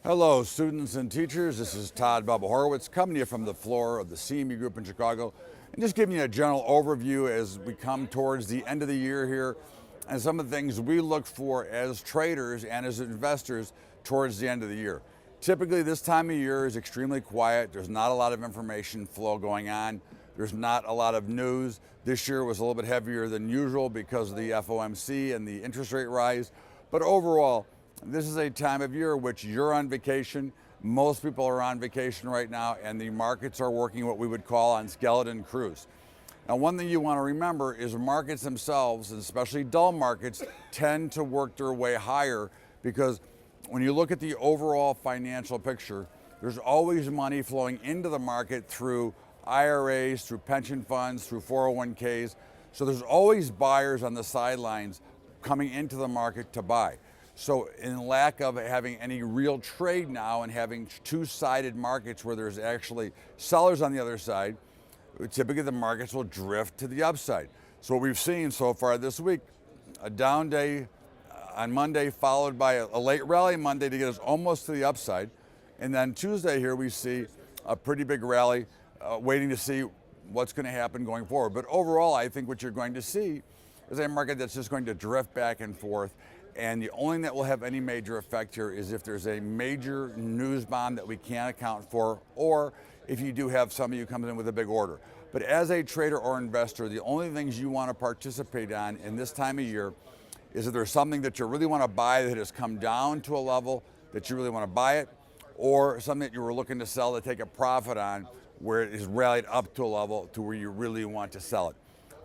Hello, students and teachers. This is Todd Bubba Horwitz coming to you from the floor of the CME Group in Chicago and just giving you a general overview as we come towards the end of the year here and some of the things we look for as traders and as investors towards the end of the year. Typically, this time of year is extremely quiet. There's not a lot of information flow going on. There's not a lot of news. This year was a little bit heavier than usual because of the FOMC and the interest rate rise. But overall, this is a time of year which you're on vacation. Most people are on vacation right now, and the markets are working what we would call on skeleton crews. Now, one thing you want to remember is markets themselves, and especially dull markets, tend to work their way higher because when you look at the overall financial picture, there's always money flowing into the market through IRAs, through pension funds, through 401ks. So there's always buyers on the sidelines coming into the market to buy. So in lack of having any real trade now and having two-sided markets where there's actually sellers on the other side, typically the markets will drift to the upside. So what we've seen so far this week, a down day on Monday followed by a late rally Monday to get us almost to the upside. And then Tuesday here we see a pretty big rally waiting to see what's going to happen going forward. But overall, I think what you're going to see is a market that's just going to drift back and forth. And the only thing that will have any major effect here is if there's a major news bomb that we can't account for, or if you do have somebody who comes in with a big order. But as a trader or investor, the only things you want to participate on in this time of year is if there's something that you really want to buy that has come down to a level that you really want to buy it, or something that you were looking to sell to take a profit on where it is rallied up to a level to where you really want to sell it.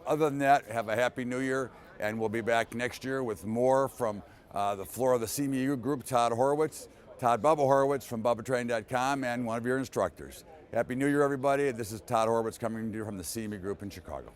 Other than that, have a happy new year, and we'll be back next year with more from the floor of the CME Group, Todd Horwitz, Todd Bubba Horwitz from BubbaTrading.com, and one of your instructors. Happy New Year, everybody. This is Todd Horwitz coming to you from the CME Group in Chicago.